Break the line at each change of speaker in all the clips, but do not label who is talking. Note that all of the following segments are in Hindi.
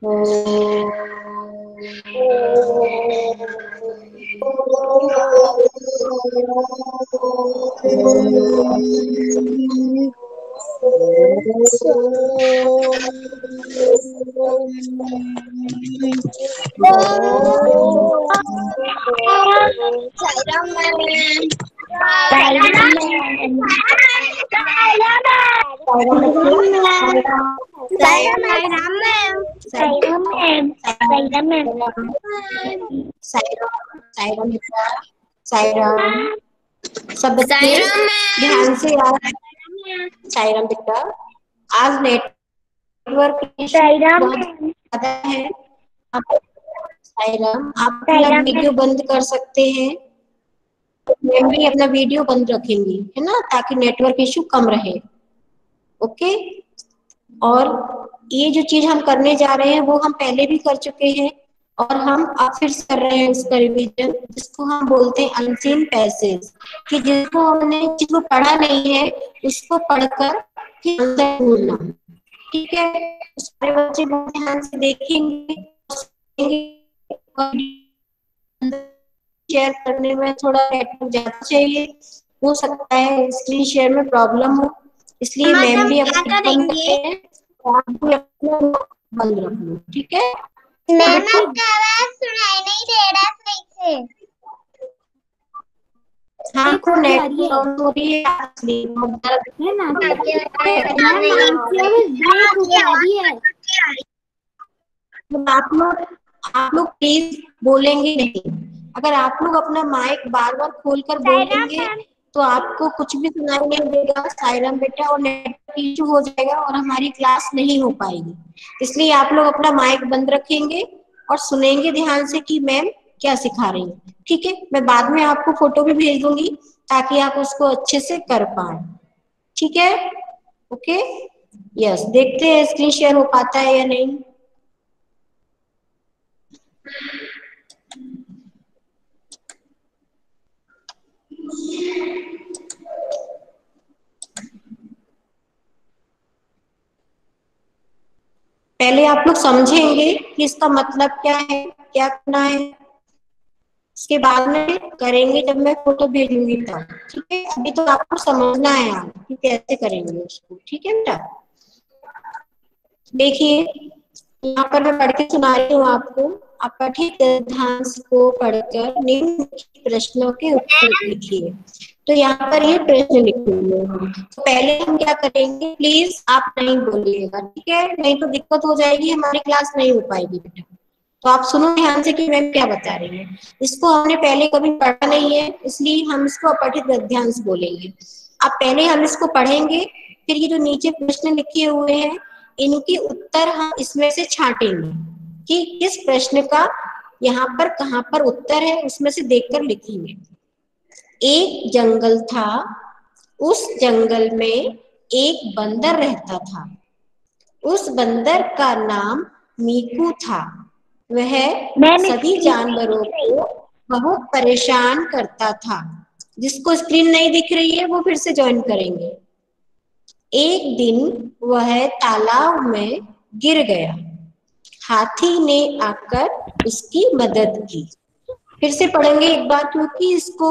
सब बच्चे ध्यान से यार। साईराम बेटा, आज नेटवर्क बहुत ज्यादा है। साईराम, आप अपना वीडियो बंद कर सकते हैं। मैं भी अपना वीडियो बंद रखेंगी, है ना, ताकि नेटवर्क इश्यू कम रहे। ओके। और ये जो चीज हम करने जा रहे हैं वो हम पहले भी कर चुके हैं और हम अब फिर से कर रहे हैं उसका रिवीजन, जिसको हम बोलते हैं अनसीन पैसेज, कि जिसको हमने जिसको पढ़ा नहीं है उसको पढ़कर फिर आंसर ढूंढना। ठीक है, सारे बच्चे बहुत ध्यान से देखेंगे। शेयर करने में थोड़ा नेटवर्क ज्यादा चाहिए, हो सकता है स्क्रीन शेयर में प्रॉब्लम हो, इसलिए मैम भी अपना बंद करते हैं, आप भी अपना बंद रख लो। ठीक है
मैम, आपका आवाज सुनाई नहीं दे रहा सही से।
हाँ, को नेटवर्क हो रही है आप लोग प्लीज बोलेंगे नहीं। अगर आप लोग अपना माइक बार बार खोलकर बोलेंगे तो आपको कुछ भी सुनाई नहीं देगा साईराम बेटा, और नेटवर्क इशू हो जाएगा और हमारी क्लास नहीं हो पाएगी। इसलिए आप लोग अपना माइक बंद रखेंगे और सुनेंगे ध्यान से कि मैम क्या सिखा रही है। ठीक है, मैं बाद में आपको फोटो भी भेज दूंगी ताकि आप उसको अच्छे से कर पाए। ठीक है, ओके। यस, देखते हैं स्क्रीन शेयर हो पाता है या नहीं। पहले आप लोग समझेंगे कि इसका मतलब क्या है, क्या करना है, इसके बाद में करेंगे जब मैं फोटो भेजूंगी तब। ठीक है, अभी तो आपको समझना है आप कि कैसे करेंगे उसको। ठीक है बेटा, देखिए यहाँ पर मैं पढ़ के सुना रही हूँ आपको। आप पठित गद्यांश को पढ़कर निम्नलिखित प्रश्नों के उत्तर लिखिए। तो यहाँ पर ये प्रश्न लिखे हुए हैं, तो पहले हम क्या करेंगे, प्लीज आप नहीं बोलिएगा, ठीक है, नहीं तो दिक्कत हो जाएगी, हमारी क्लास नहीं हो पाएगी बेटा। तो आप सुनो ध्यान से कि मैम क्या बता रही है। इसको हमने पहले कभी पढ़ा नहीं है, इसलिए हम इसको अपठित गद्यांश बोलेंगे। अब पहले हम इसको पढ़ेंगे, फिर ये जो नीचे प्रश्न लिखे हुए हैं इनके उत्तर हम इसमें से छांटेंगे कि किस प्रश्न का यहाँ पर कहाँ पर उत्तर है, उसमें से देखकर लिखेंगे। एक जंगल था, उस जंगल में एक बंदर रहता था। उस बंदर का नाम मीकू था। वह सभी जानवरों को बहुत परेशान करता था। जिसको स्क्रीन नहीं दिख रही है वो फिर से ज्वाइन करेंगे। एक दिन वह तालाब में गिर गया। हाथी ने आकर उसकी मदद की। फिर से पढ़ेंगे एक बार, क्योंकि इसको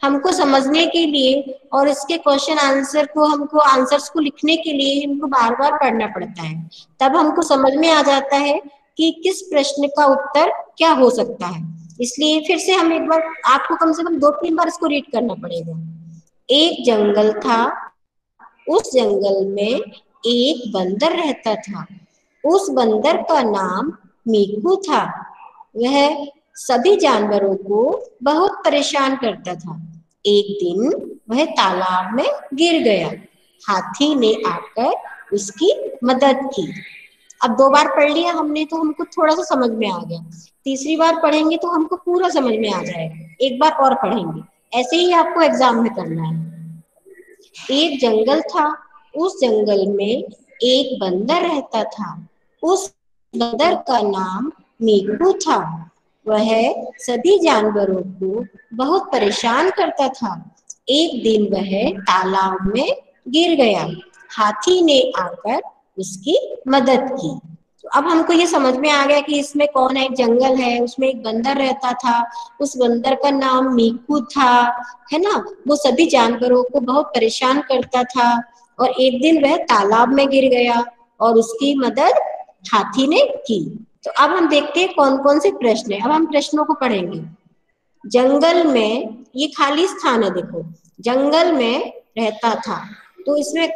हमको समझने के लिए और इसके क्वेश्चन आंसर को हमको आंसर्स को लिखने के लिए हमको बार बार पढ़ना पड़ता है, तब हमको समझ में आ जाता है कि किस प्रश्न का उत्तर क्या हो सकता है। इसलिए फिर से हम एक बार, आपको कम से कम 2-3 बार इसको रीड करना पड़ेगा। एक जंगल था, उस जंगल में एक बंदर रहता था। उस बंदर का नाम मीकू था। वह सभी जानवरों को बहुत परेशान करता था। एक दिन वह तालाब में गिर गया। हाथी ने आकर उसकी मदद की। अब 2 बार पढ़ लिया हमने तो हमको थोड़ा सा समझ में आ गया। तीसरी बार पढ़ेंगे तो हमको पूरा समझ में आ जाएगा। एक बार और पढ़ेंगे, ऐसे ही आपको एग्जाम में करना है। एक जंगल था, उस जंगल में एक बंदर रहता था। उस बंदर का नाम मीकू था। वह सभी जानवरों को बहुत परेशान करता था। एक दिन वह तालाब में गिर गया। हाथी ने आकर उसकी मदद की। तो अब हमको ये समझ में आ गया कि इसमें कौन है, एक जंगल है, उसमें एक बंदर रहता था, उस बंदर का नाम मीकू था, है ना। वो सभी जानवरों को बहुत परेशान करता था और एक दिन वह तालाब में गिर गया और उसकी मदद हाथी ने की। तो अब हम देखते हैं कौन कौन से प्रश्न है। अब हम प्रश्नों को पढ़ेंगे। जंगल में, ये खाली स्थान है, देखो जंगल में रहता था, तो इसमें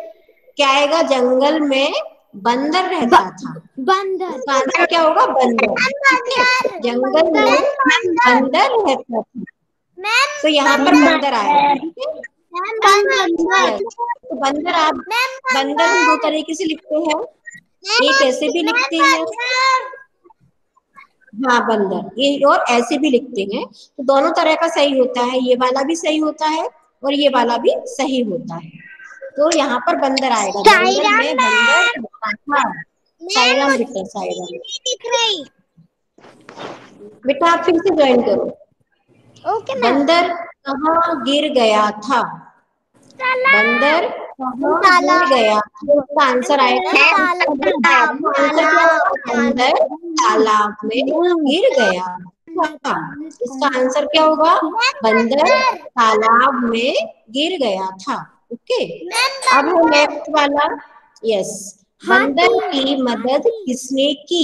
क्या आएगा, जंगल में बंदर रहता था।
बंदर।
इसका आंसर क्या होगा, बंदर। ठीक है, जंगल में बंदर रहता था, तो यहाँ पर बंदर आएगा। ठीक है, यस। तो बंदर, आप बंदर हम दो तरीके से लिखते हैं, एक ऐसे भी लिखते हैं, हाँ बंदर, ये और ऐसे भी लिखते हैं, तो दोनों तरह का सही होता है, ये वाला भी सही होता है और ये वाला भी सही होता है। तो यहाँ पर बंदर आएगा, जंगल में बंदर। हाँ साईराम बेटा, साईराम बेटा, आप फिर से ज्वाइन करो।
Okay ma'am.
बंदर कहाँ गिर गया था, बंदर कहाँ गिर गया था, इसका आंसर आएगा आंसर क्या होगा, बंदर तालाब में गिर गया था। इसका आंसर क्या होगा, बंदर तालाब में गिर गया था। ओके, अब है नेक्स्ट वाला। यस, बंदर की मदद किसने की,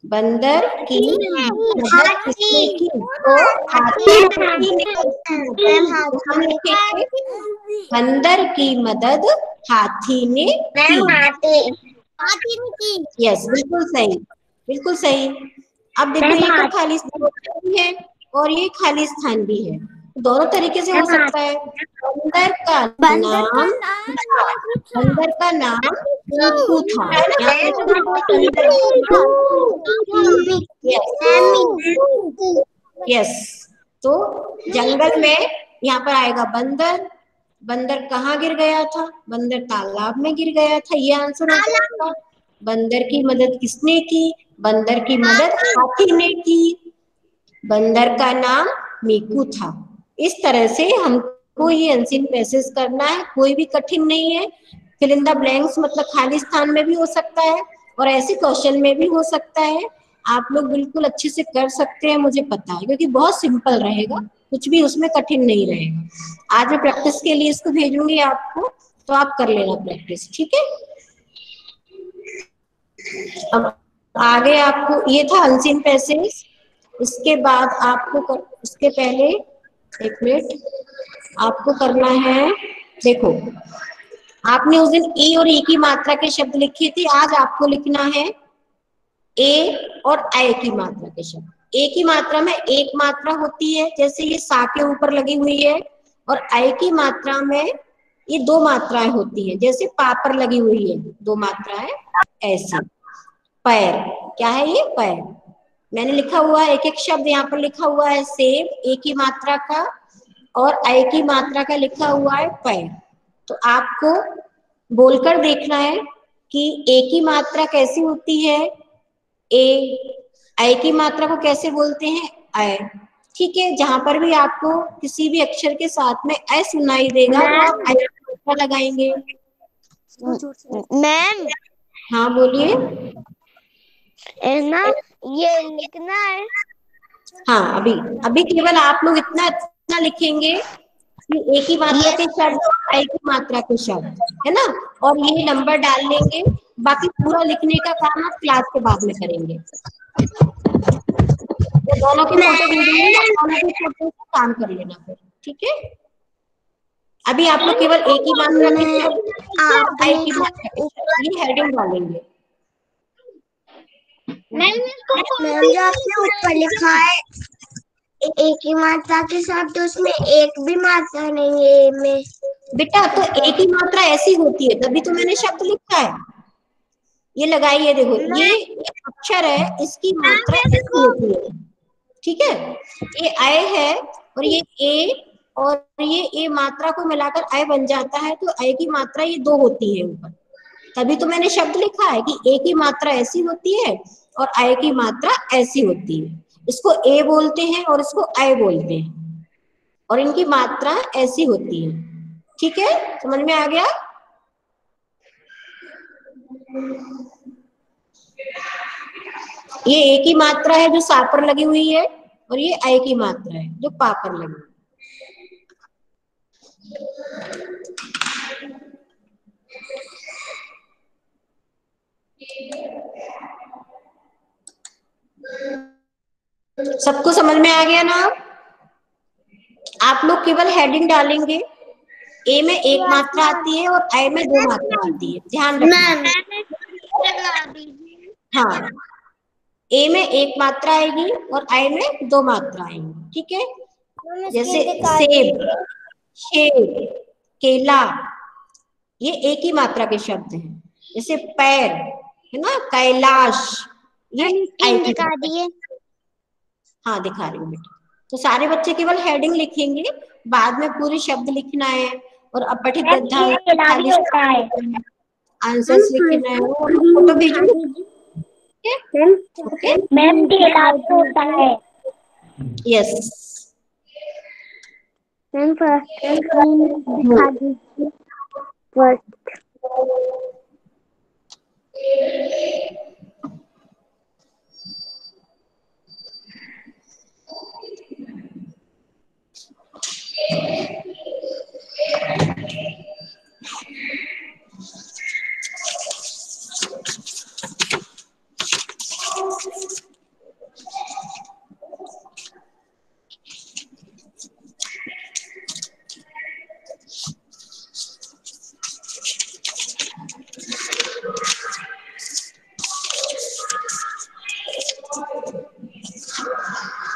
बंदर की मदद किसने की, तो हाथी ने हम लिखेंगे, बंदर की मदद हाथी ने की। यस, बिल्कुल सही, बिल्कुल सही। अब देखो, ये तो खाली स्थान भी है और ये खाली स्थान भी है, दोनों तरीके से हो सकता है। बंदर का नाम, बंदर का नाम मीकू था, यहाँ पे बंदर यस। तो जंगल में यहाँ पर आएगा बंदर, बंदर कहाँ गिर गया था, बंदर तालाब में गिर गया था, ये आंसर हो जाएगा। बंदर की मदद किसने की, बंदर की मदद हाथी ने की, बंदर का नाम मीकू था। इस तरह से हमको ये अनसीन पैसेज करना है, कोई भी कठिन नहीं है। फिल इन द ब्लैंक्स मतलब खाली स्थान में भी हो सकता है और ऐसे क्वेश्चन में भी हो सकता है। आप लोग बिल्कुल अच्छे से कर सकते हैं, मुझे पता है, क्योंकि बहुत सिंपल रहेगा, कुछ भी उसमें कठिन नहीं रहेगा। आज मैं प्रैक्टिस के लिए इसको भेजूंगी आपको, तो आप कर लेना प्रैक्टिस, ठीक है। अब आगे आपको, ये था अनसीन पैसेज। इसके बाद आपको इसके पहले एक मिनट आपको करना है, देखो आपने उस दिन ई और ई की मात्रा के शब्द लिखे थे, आज आपको लिखना है ए और आई की मात्रा के शब्द। ए की मात्रा में एक मात्रा होती है, जैसे ये सा के ऊपर लगी हुई है, और आई की मात्रा में ये दो मात्राएं होती है, जैसे पा पर लगी हुई है दो मात्राएं, ऐसे। पैर, क्या है ये, पैर। मैंने लिखा हुआ है एक एक शब्द यहाँ पर लिखा हुआ है सेब, ए की मात्रा का, और आई की मात्रा का लिखा हुआ है पैर। तो आपको बोलकर देखना है कि ए की मात्रा कैसी होती है, ए, आई की मात्रा को कैसे बोलते हैं, आई। ठीक है, जहां पर भी आपको किसी भी अक्षर के साथ में ए सुनाई देगा तो आप आई की मात्रा लगाएंगे।
मैम,
हाँ बोलिए।
ना ये लिखना है।
हाँ, अभी अभी केवल आप लोग इतना इतना लिखेंगे कि ए की मात्रा के शब्द और आई की मात्रा के शब्द, है ना, और ये नंबर डाल लेंगे। बाकी पूरा लिखने का काम आप क्लास के बाद में करेंगे। तो दोनों की फोटो भेजेंगे, दोनों की फोटो से काम कर लेना फिर, ठीक है। अभी आप लोग केवल ए की मात्रा के शब्द, आई की मात्रा के शब्द, ये हेडिंग डालेंगे।
मैम, जो आपने ऊपर लिखा है एक ही मात्रा के साथ, तो उसमें एक भी मात्रा नहीं है में।
बेटा तो ए की मात्रा ऐसी होती है, तभी तो मैंने शब्द लिखा है। ये लगाइए, देखो ये अक्षर है, इसकी मात्रा ऐसी होती है, ठीक है। ये आय है और ये ए, और ये ए मात्रा को मिलाकर आय बन जाता है, तो आय की मात्रा ये दो होती है ऊपर, तभी तो मैंने शब्द लिखा है कि ए की मात्रा ऐसी होती है और आय की मात्रा ऐसी होती है। इसको ए बोलते हैं और इसको आय बोलते हैं, और इनकी मात्रा ऐसी होती है, ठीक है, समझ में आ गया। ये ए की मात्रा है जो सा पर लगी हुई है, और ये ऐ की मात्रा है जो पा पर लगी हुई है। सबको समझ में आ गया ना? आप लोग केवल हेडिंग डालेंगे। ए में एक मात्रा आती है और ऐ में 2 मात्रा आती है, ध्यान रखना। हाँ, ए में एक मात्रा आएगी और ऐ में 2 मात्रा आएंगी, ठीक है। जैसे सेब, शेर, केला, ये एक ही मात्रा के शब्द हैं। जैसे पैर है ना, कैलाश, ये
दिखा दिए।
हाँ दिखा रही हूँ बेटा। तो सारे बच्चे केवल हेडिंग लिखेंगे, बाद में पूरे शब्द लिखना है और अपठित आंसर्स लिखना है। फोटो भेजूंगी,
मैम होता है।
यस
मैम दिखा दीजिए फर्स्ट।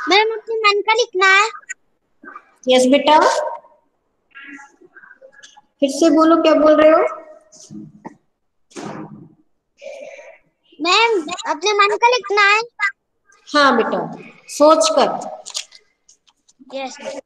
मैम अपने मन का लिखना है।
यस बेटा, फिर से बोलो, क्या बोल रहे हो?
मैम अपने मन का लिखना है।
हाँ बेटा, सोच कर।
Yes ma'am.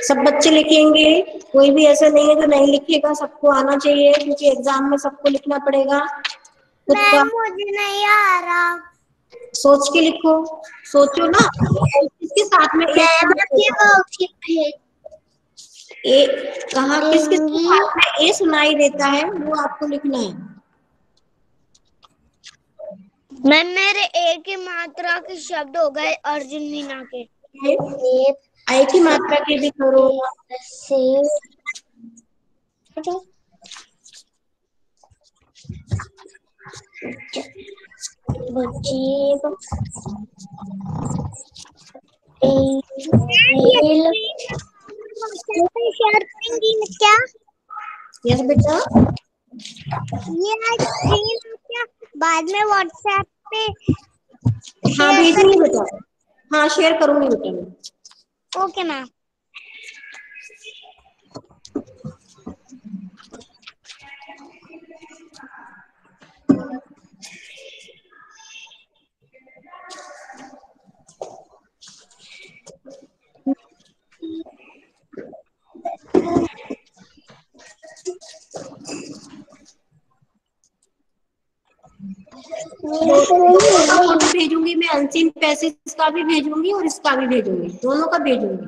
सब बच्चे लिखेंगे, कोई भी ऐसा नहीं है जो नहीं लिखेगा, सबको आना चाहिए, क्योंकि एग्जाम में सबको लिखना पड़ेगा। खुद का
मुझे नहीं आ रहा।
सोच के लिखो, सोचो ना। इसके साथ में ए कहाँ किस किस के साथ में ए सुनाई देता है, वो आपको लिखना है।
मैम मेरे एक ही मात्रा के शब्द हो गए अर्जुन मीना के।
आई की मात्रा के भी करो।
शेयर करेंगी क्या?
यस बेटा,
ये क्या बाद में व्हाट्सएप पे
हाँ भेजूंगी बेटा, हाँ शेयर करूंगी बेटा मैं।
Okay ma'am.
फोटो भेजूंगी मैं, अनसीन पैसेज का भी भेजूंगी और इसका भी भेजूंगी, दोनों का भेजूंगी।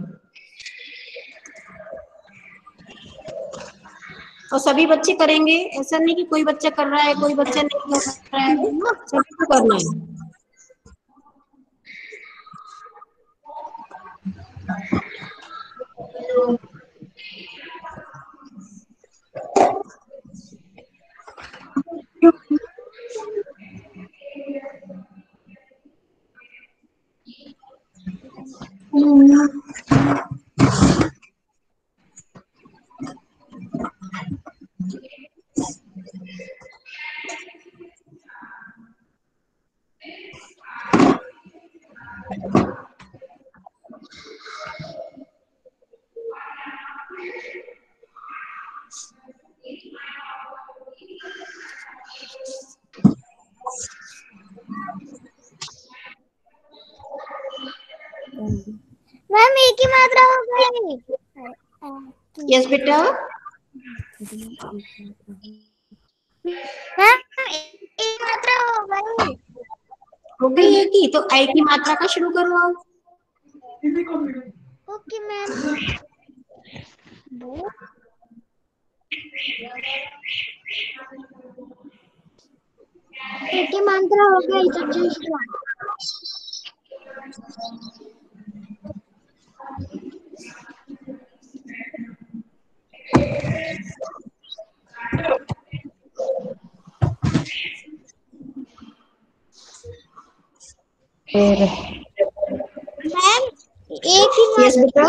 और सभी बच्चे करेंगे, ऐसा नहीं कि कोई बच्चा कर रहा है कोई बच्चा नहीं कर रहा है, सभी को करना है।
मैम एक ही मात्रा हो गई।
यस बेटा,
मैम एक मात्रा हो गई।
हो गई है कि तो आई की मात्रा का शुरू करो आप।
Okay ma'am. एक ही मात्रा हो गई तो दूसरा। मैम एक ही
यस
मात्रा
बेटा,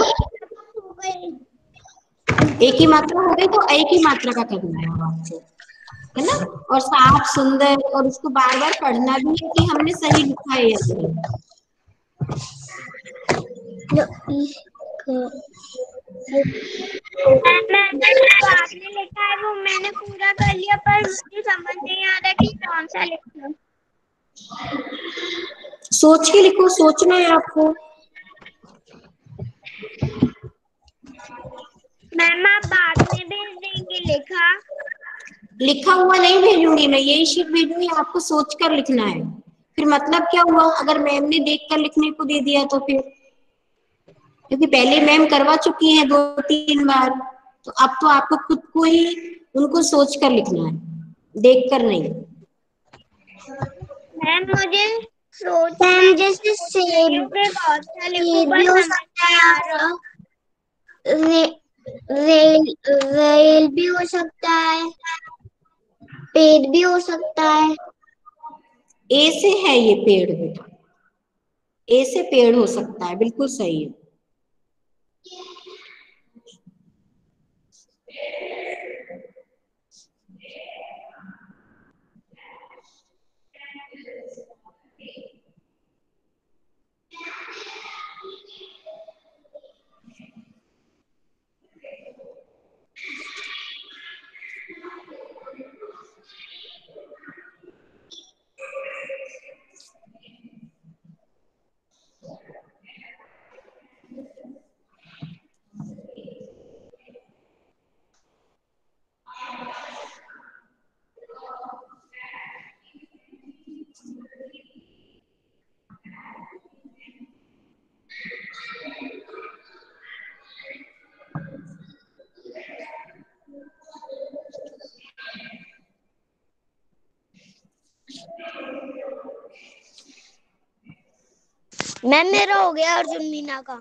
हो गई।
एक ही मात्रा हो गई तो एक ही मात्रा का करना है आपको, है ना। और साफ सुंदर, और उसको बार बार पढ़ना भी है कि हमने सही लिखा है या नहीं।
मैंने जो आपने लिखा है वो मैंने पूरा कर लिया, पर मुझे समझ नहीं आ रहा कि कौन सा लिखूं।
सोच के लिखो, सोचना है आपको।
मैम आप बाद में भेज देंगे लिखा?
लिखा हुआ नहीं भेजूंगी मैं, यही शीट भेजूंगी, आपको सोच कर लिखना है। फिर मतलब क्या हुआ अगर मैम ने देख कर लिखने को दे दिया तो फिर, क्योंकि पहले मैम करवा चुकी हैं 2-3 बार, तो अब तो आपको खुद को ही उनको सोच कर लिखना है, देख कर नहीं।
मैम मुझे सोच मैम जैसे सेब भी हो सकता है, रेल भी हो सकता है, पेड़ भी हो सकता है।
ए से है ये पेड़ बेटा, ए से पेड़ हो सकता है, बिल्कुल सही है।
मैम मेरा हो गया अर्जुन मीना का।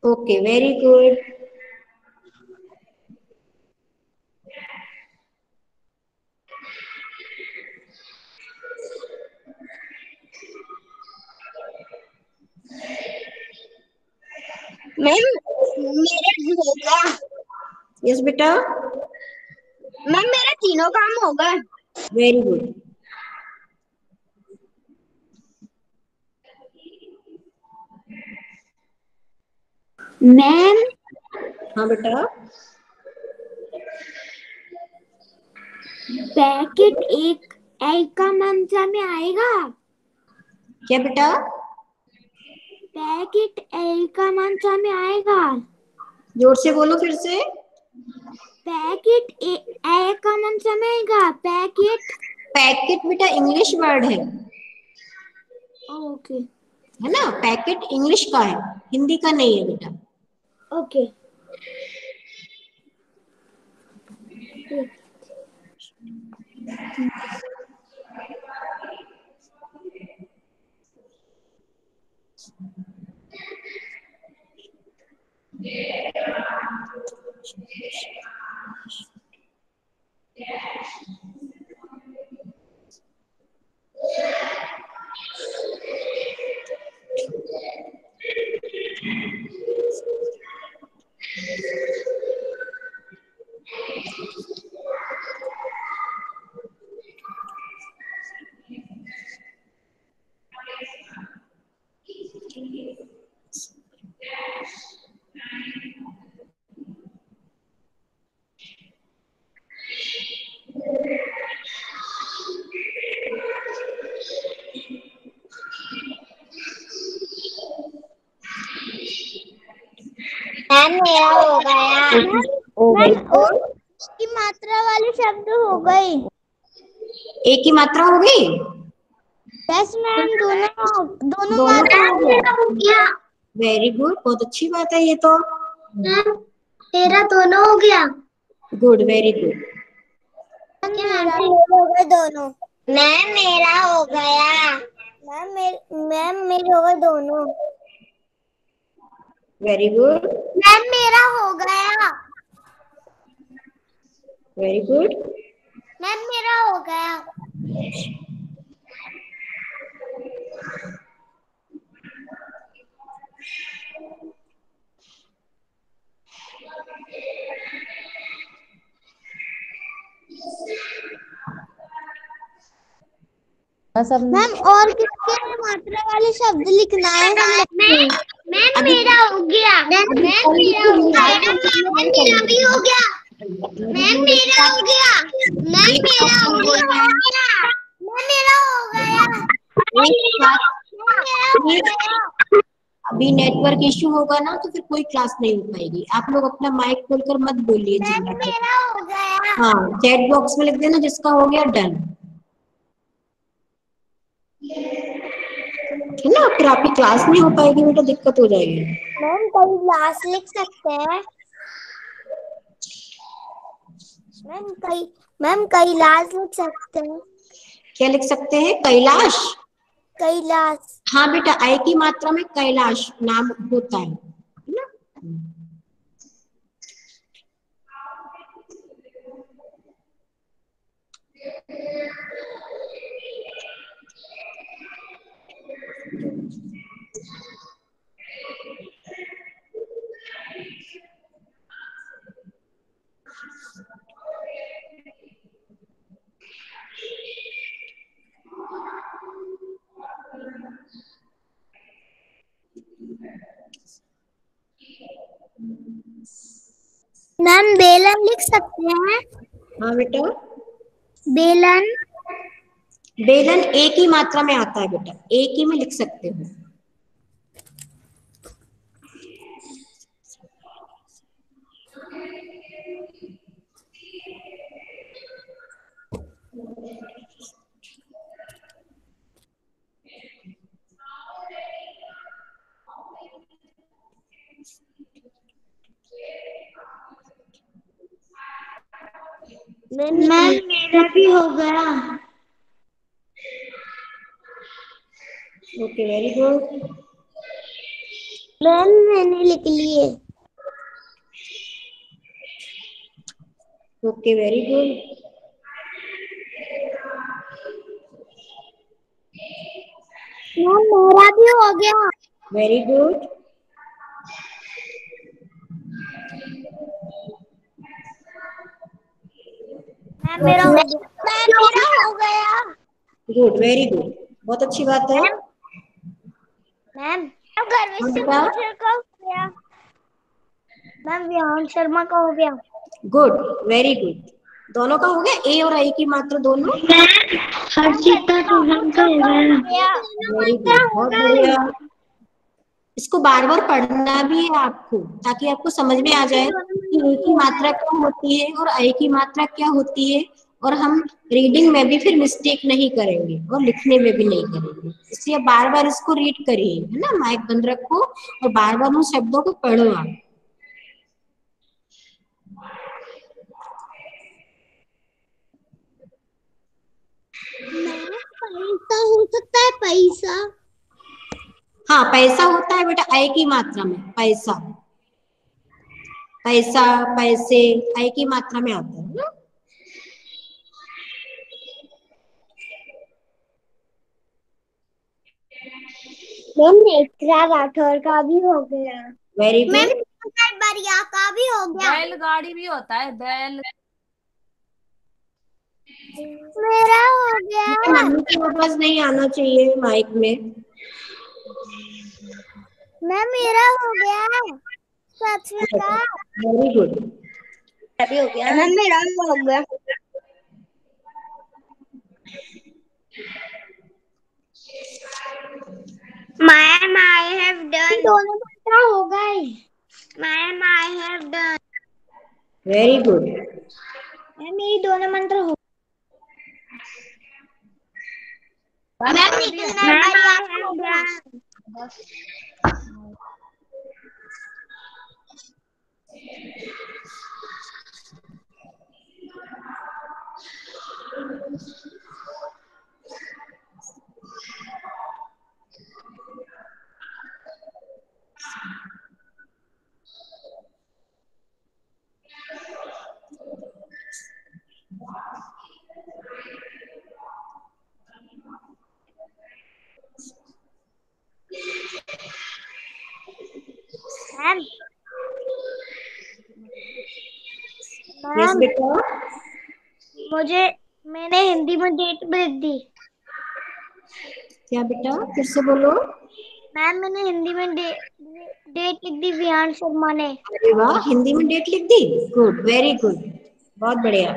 Okay, very good.
मैम मेरा हो गया।
यस बेटा,
मैम मेरा तीनों काम हो गए।
Very good.
मैम
हाँ बेटा,
पैकेट एक का मंत्रा में आएगा?
क्या बेटा?
पैकेट एक का मंत्रा में आएगा?
जोर से बोलो फिर से।
पैकेट एक का मंत्रा में आएगा? पैकेट।
पैकेट बेटा इंग्लिश वर्ड है
ओके
है ना, पैकेट इंग्लिश का है, हिंदी का नहीं है बेटा।
ओके। मैम मेरा हो गया।
मैम
की मात्रा वाले शब्द हो गए।
एक ही मात्रा हो गई।
यस मैम, दोनों
दोनों
मात्रा
हो गया। वेरी गुड, बहुत अच्छी बात है ये तो।
मैम तेरा दोनों हो गया।
Good, very good.
मेरा हो गए दोनों। मैम मेरा हो गया। मैम मेरे हो गए दोनों।
वेरी गुड,
मैम मेरा हो गया।
Very good.
मैम मेरा हो गया। मैम और किसके मात्रा वाले शब्द लिखना है हम लोग को? मैम मेरा हो गया। मैम मेरा हो गया। मैम मेरा भी हो गया। मैम मेरा हो गया। मैम मेरा हो गया। मैम मेरा हो गया।
अभी नेटवर्क इश्यू होगा ना तो फिर कोई क्लास नहीं हो पाएगी। आप लोग अपना माइक खोलकर मत बोलिए।
मैम मेरा हो गया।
हाँ, चैट बॉक्स में लिख देना जिसका हो गया डन, है ना। फिर आपकी क्लास नहीं हो पाएगी बेटा, दिक्कत हो जाएगी।
मैम कैलाश लिख सकते हैं। मैम कैलाश लिख सकते हैं।
क्या लिख सकते हैं? कैलाश।
कैलाश।
हाँ बेटा, आई की मात्रा में कैलाश नाम होता है ना।
मैम बेलन लिख सकते हैं।
हाँ बेटा,
बेलन।
बेलन एक ही मात्रा में आता है बेटा, एक ही में लिख सकते हो।
मैम मेरा भी हो गया।
Okay, very good.
मैम मैंने लिख लिए।
Okay, very good.
मैम मेरा भी हो गया।
Very good.
मैम मेरा हो गया। मैम मेरा हो गया।
गुड, वेरी गुड, बहुत अच्छी बात है।
मैम गर्विश
हाँ
से
बेटा,
पूछे का हो गया। मैम विहान शर्मा का हो गया।
Good, very good. दोनों का हो गया, ए और आई की मात्रा दोनों।
हर्षिता चौहान का हो गया।
वेरी गुड, बहुत बढ़िया। इसको बार बार पढ़ना भी है आपको, ताकि आपको समझ में आ जाए कि ए की मात्रा क्या होती है और आई की मात्रा क्या होती है, और हम रीडिंग में भी फिर मिस्टेक नहीं करेंगे और लिखने में भी नहीं करेंगे। इसलिए बार बार इसको रीड करिए, है ना। माइक बंद रखो और बार बार उन शब्दों को पढ़ो आप।
पैसा।
हाँ पैसा होता है बेटा आई की मात्रा में, पैसा, पैसा, पैसे आई की मात्रा में आता है ना।
मैम नेत्रा राठौर का भी हो गया।
Very good.
मैम बरिया का भी हो गया।
बैलगाड़ी भी होता है, बैल।
मेरा हो गया।
मम्मी की आवाज नहीं आना चाहिए माइक में।
मैम मेरा हो गया। साक्षी का
वेरी गुड।
भी हो गया। मैम मेरा भी हो गया। Ma'am I have done. दोनों मात्रा हो गए। Ma'am I have done.
Very good.
Ma'am मेरी दोनों मंत्र हो। मैम
यस बेटा।
मैंने हिंदी में डेट लिख दी।
क्या बेटा फिर से बोलो।
मैम मैंने हिंदी में डेट लिख दी विहान शर्मा ने।
अरे वाह, हिंदी में डेट लिख दी। गुड, वेरी गुड, बहुत बढ़िया।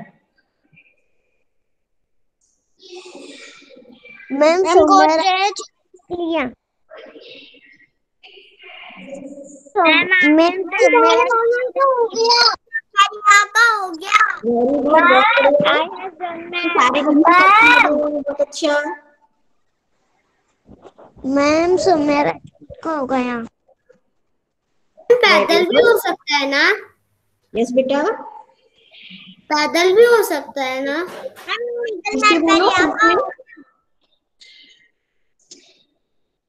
मैम गोदरेज लिया। मैम हो गया। हो गया।
बहुत अच्छा।
मैम सुमेरा को हो गया। पैदल भी हो सकता है ना।
यस बेटा।
पैदल भी हो सकता है ना।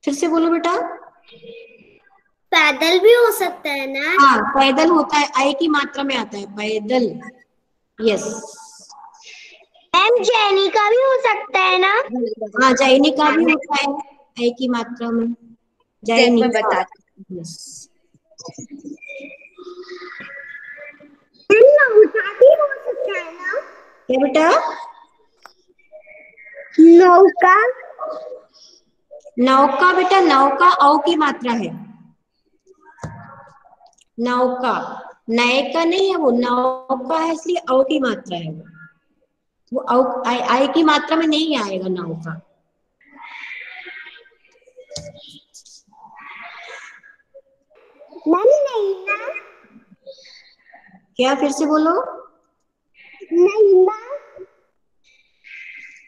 फिर से बोलो बेटा।
पैदल भी हो सकता है ना।
हाँ पैदल होता है, आई की मात्रा में आता है पैदल। यस।
मैम जैनी का भी हो सकता है ना।
हाँ जैनी का भी होता है आई की मात्रा में, जैनी का। यस।
नौका भी हो सकता है ना।
क्या बेटा।
नौका।
नौका बेटा, नौका औ की मात्रा है। नौका, नए का नहीं है वो, नौका है इसलिए औ की मात्रा है वो औ आई की मात्रा में नहीं आएगा नौका।
नहीं ना।
क्या फिर से बोलो।
नहीं ना।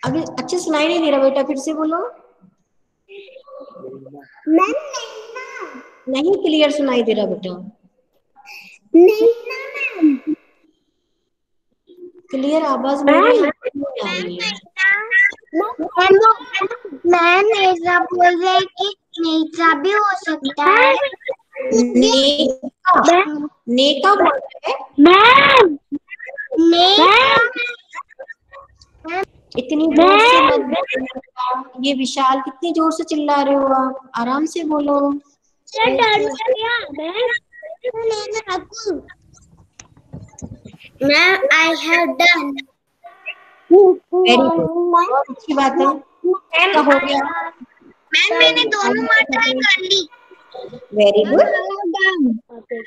अभी अच्छे सुनाई नहीं दे रहा बेटा, फिर से बोलो।
मैम नहीं ना।
नहीं क्लियर सुनाई दे रहा बेटा।
नहीं ना मैम।
क्लियर आवाज मेरी नहीं आ रही है।
मैम नेत्रा बोल रहे कि नेत्रा भी हो सकता है।
नेका बोल रहे हैं।
मैम
इतनी जोर से मत बोलो। ये विशाल कितनी जोर से चिल्ला रहे हो आप, आराम से बोलो।
Ma'am I have done.
Very good, बहुत अच्छी बात है। इसका हो गया।
मैम मैंने दोनों मात्राएं कर ली।
Very good.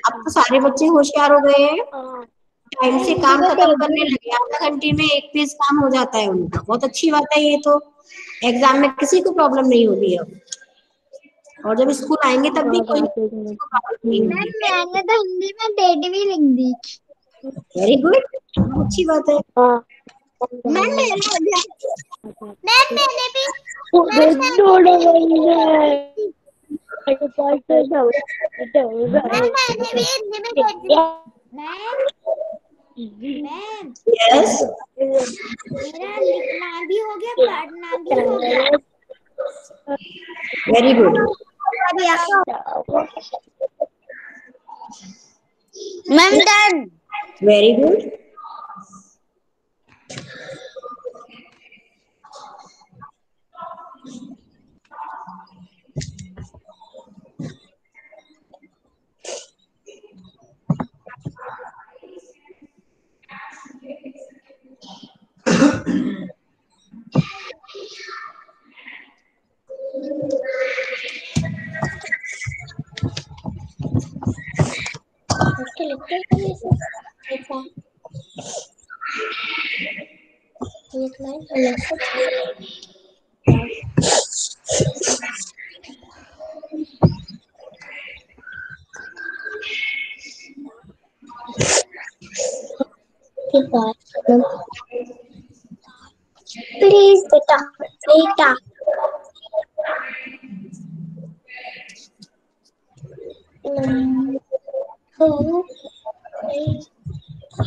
अब तो सारे बच्चे होशियार हो गए हैं, टाइम से काम खत्म करने लगे। आधा घंटे में एक पेज काम हो जाता है उनका, बहुत अच्छी बात है ये तो। एग्जाम में किसी को प्रॉब्लम नहीं होगी अब, और जब स्कूल आएंगे तब भी कोई किसी को प्रॉब्लम नहीं होगी।
मैंने तो हिंदी में डेट भी लिख दी।
वेरी गुड, अच्छी बात है।
मैम मैंने भी
यस।
मेरा लिखना भी हो गया, पढ़ना भी हो गया।
Very good.
Ma'am done.
Very good.
Please बेटा बेटा।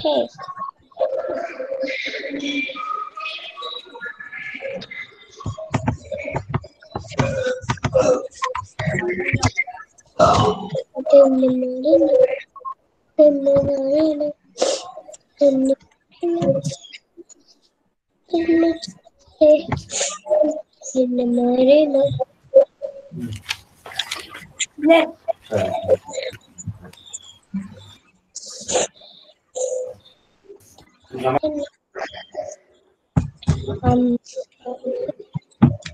है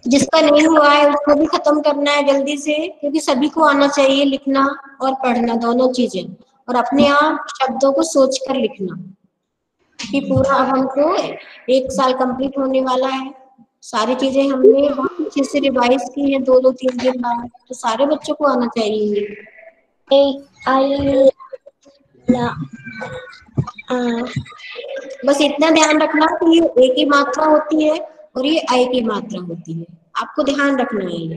जिसका नहीं हुआ है उसको भी खत्म करना है जल्दी से, क्योंकि सभी को आना चाहिए लिखना और पढ़ना दोनों चीजें, और अपने आप शब्दों को सोच कर लिखना कि पूरा अब हमको 1 साल कंप्लीट होने वाला है। सारी चीजें हमने बहुत अच्छे से रिवाइज की है 2-2 3 दिन बाद, तो सारे बच्चों को आना चाहिए। बस इतना ध्यान रखना कि ये ए की मात्रा होती है और ये आई की मात्रा होती है, आपको ध्यान रखना है ये।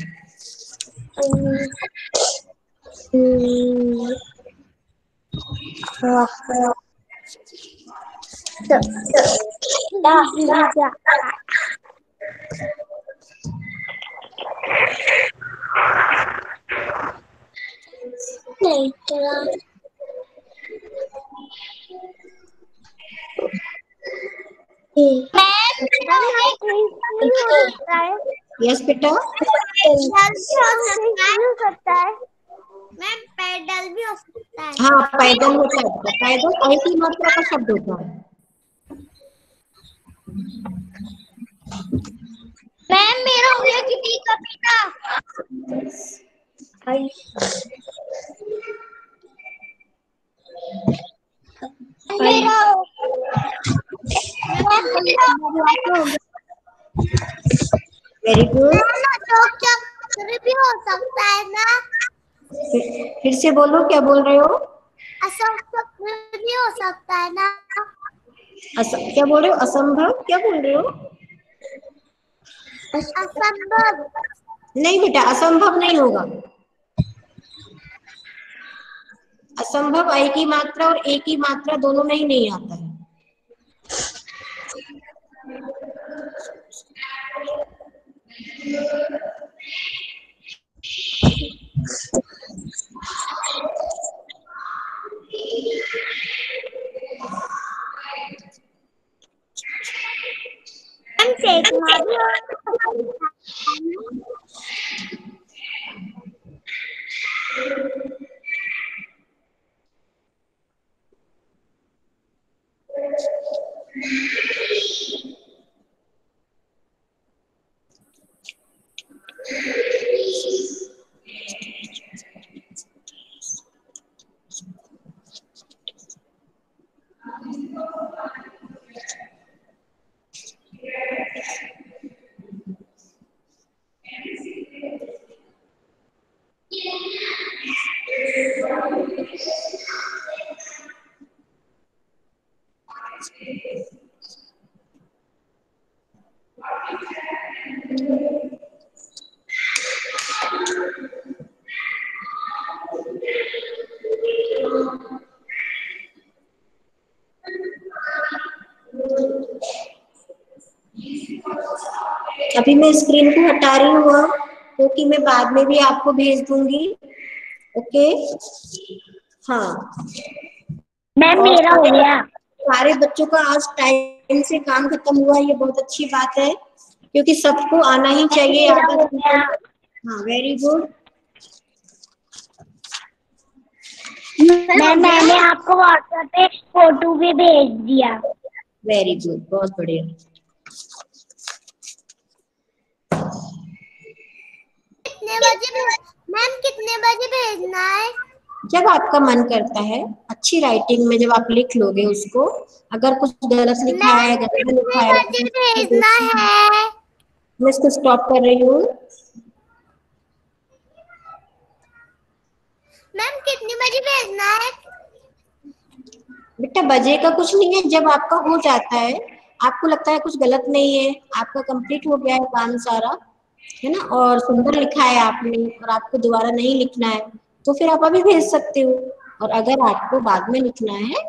यस बेटा।
मैम पैडल भी हो सकता है।
हाँ पैदल होता है, पैदल आई की मात्रा का शब्द होता है।
मैम मेरा हो गया किसी का पिता।
Very good.
चक्र भी हो सकता है ना।
फिर से बोलो, क्या बोल रहे हो?
अशोक चक्र भी हो सकता है ना।
क्या बोल रहे हो? असंभव क्या बोल रहे हो?
असंभव।
नहीं बेटा, असंभव नहीं होगा। असंभव आई की मात्रा और ए की मात्रा दोनों में ही नहीं आता है। अभी मैं स्क्रीन को हटा रही हूँ। क्योंकि मैं बाद में भी आपको भेज दूंगी। ओके, हाँ।
मैम मेरा हो गया।
सारे बच्चों का आज टाइम से काम खत्म हुआ, ये बहुत अच्छी बात है, क्योंकि सबको आना ही चाहिए आधा घंटा। हाँ, वेरी गुड।
मैम मैंने आपको व्हाट्सएप पे फोटो भी भेज दिया।
वेरी गुड, बहुत बढ़िया।
मैम कितने बजे भेजना है?
जब आपका मन करता है, अच्छी राइटिंग में जब आप लिख लोगे उसको, अगर कुछ गलत लिखा है, गलत लिखा है,
भेजना है।
मैं इसको स्टॉप कर रही हूँ।
मैम कितने बजे भेजना है?
बेटा बजे का कुछ नहीं है, जब आपका हो जाता है, आपको लगता है कुछ गलत नहीं है, आपका कंप्लीट हो गया है काम सारा, है ना, और सुंदर लिखा है आपने, और आपको दोबारा नहीं लिखना है, तो फिर आप अभी भेज सकते हो। और अगर आपको बाद में लिखना है,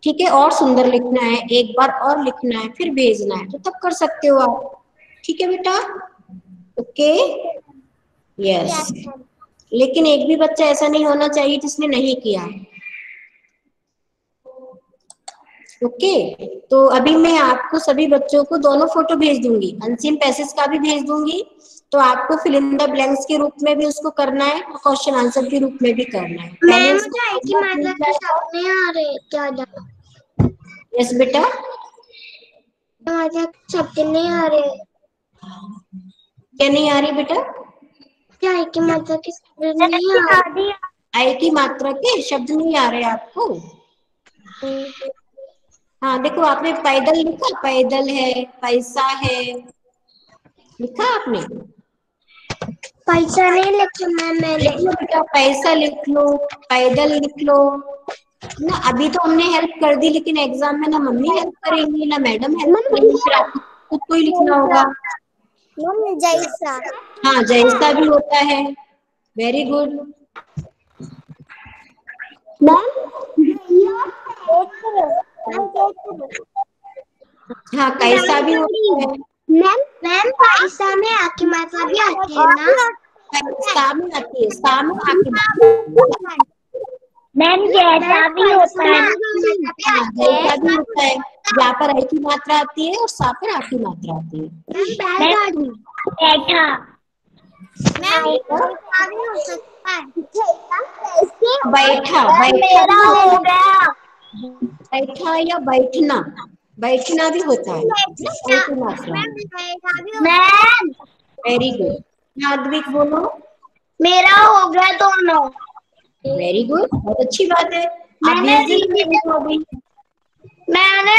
ठीक है, और सुंदर लिखना है, एक बार और लिखना है, फिर भेजना है, तो तब कर सकते हो आप। ठीक है बेटा, ओके, यस। लेकिन एक भी बच्चा ऐसा नहीं होना चाहिए जिसने नहीं किया। ओके, तो अभी मैं आपको सभी बच्चों को दोनों फोटो भेज दूंगी, अनसीन पैसेज का भी भेज दूंगी, तो आपको फिल इन द ब्लैंक्स के रूप में भी उसको करना है और क्वेश्चन आंसर के रूप में भी करना है।
मैम मुझे एक ही मात्रा के शब्द नहीं आ रहे, क्या जाना?
यस बेटा,
शब्द नहीं आ रहे।
क्या नहीं आ रही बेटा?
क्या एक ही मात्रा के शब्द नहीं आ रहे?
आई की मात्रा के शब्द नहीं आ रहे आपको? हाँ देखो, आपने पैदल लिखा, पैदल है, पैसा है, लिखा आपने?
पैसा नहीं लिखा मैम मैंने।
लिख लो बेटा, पैसा लिख लो, पैदल लिख लो ना। अभी तो हमने हेल्प कर दी, लेकिन एग्जाम में ना मम्मी हेल्प करेंगी ना मैडम हेल्प करेंगी, फिर आपको खुद को ही लिखना होगा।
जैसा।
हाँ, जैसा भी होता है। वेरी गुड
मैम
हाँ, कैसा भी होता है।
मैम मैम पैसा में आकी मात्रा भी आती है ना?
सा में आती है, सा में आकी मात्रा।
मैम जैसा भी होता है।
जैसा भी होता है, यहाँ पर आई की मात्रा आती है और सा पर आकी मात्रा आती है।
बैठा।
बैठा,
मेरा हो गया।
बैठा या बैठना, बैठना भी होता है, आई की मात्रा।
मैम
वेरी गुड, यादविक बोलो।
मेरा हो गया दोनों।
वेरी गुड, बहुत अच्छी बात है। आप
मैंने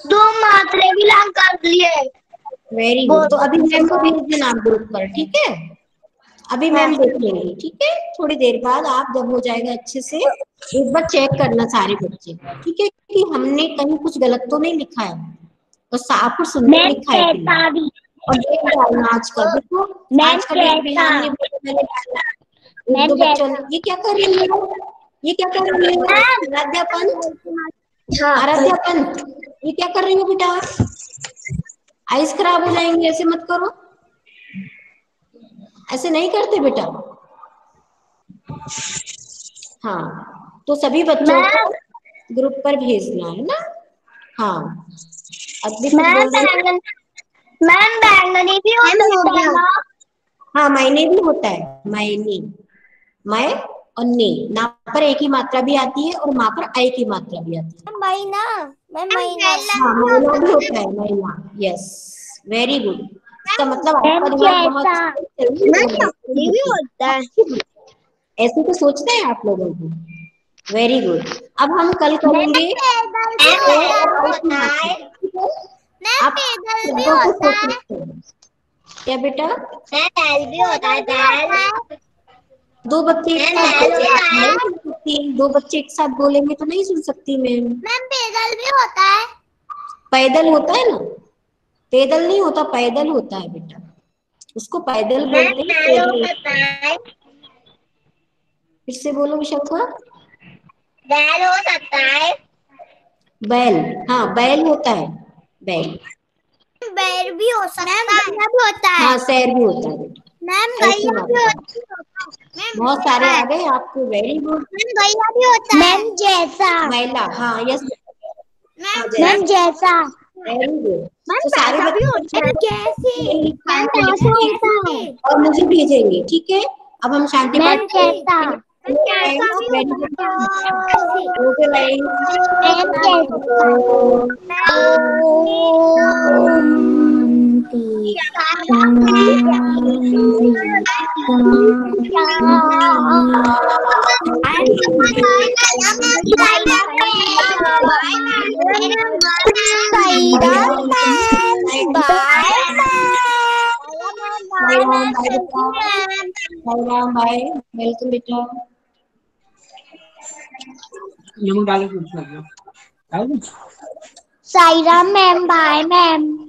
2 मात्रे भी लांग कर दिए।
वेरी गुड, तो अभी मैम को भेज देना आप ग्रुप पर, ठीक है? अभी मैम देख लेंगे, ठीक है? थोड़ी देर बाद आप जब हो जाएगा अच्छे से, एक बार चेक करना सारे बच्चे, ठीक है, कि हमने कहीं कुछ गलत तो नहीं लिखा है, और साफ और सुंदर लिखा है कि नहीं। और डेट डालना आज का, देखो आज का डेट भी हमने पहले डाला। एक दो बच्चों ने, ये क्या कर रही है, ये क्या कर रही है आराध्या पंत? आराध्या पंत, ये क्या कर रही हो बेटा? आइस खराब हो जाएंगे, ऐसे मत करो, ऐसे नहीं करते बेटा। हाँ, तो सभी बच्चों को ग्रुप पर भेजना है ना। हाँ, अभी
मैम बैंगनी भी होता है ना?
हाँ, महीने भी होता है, महीने, मैं और ने, ना पर एक ही मात्रा भी आती है और माँ पर आई की मात्रा भी आती है।
महीना, मैम महीना।
हाँ, महीना भी होता है, महीना, यस, वेरी गुड। इसका मतलब आपका दिमाग बहुत
भी होता है।
ऐसे तो सोचते हैं आप लोगों को। वेरी गुड, अब हम कल करेंगे। आप क्या बेटा?
भी होता है।
दो बच्चे एक साथ, 2 बच्चे एक साथ बोलेंगे तो नहीं सुन सकती मैम।
पैदल भी होता है।
पैदल होता है ना, पैदल नहीं होता, पैदल होता है बेटा, उसको पैदल बोलते हैं। फिर से बोलो विशाखा।
बैल हो सकता है।
बैल, हाँ बैल होता है, बैल।
बैल भी हो सकता है। भी होता है।
हाँ, सैर भी होता है बेटा,
मैम
ऐसी
गैया भी
मात्रा।
होता है।
बहुत सारे आ गए आपको, वेरी गुड।
मैम गैया भी होता है। मैम जैसा।
महिला, हाँ यस।
मैम जैसा।
Very good.
मैम
तो सारे
पैसा भी
बच्चे
होता है। कैसे? मैम पैसा होता है।
और मुझे भेजेंगे, ठीक है। अब हम शांति
मैम
पाठ
कैसा? कैसा भी
वेरी
होता
गुड।
है।
ओके भाई।
मैम कैसा?
राम भाई बेटा, राम भाई, वेलकम बेटा।
Sairam ma'am, bye ma'am.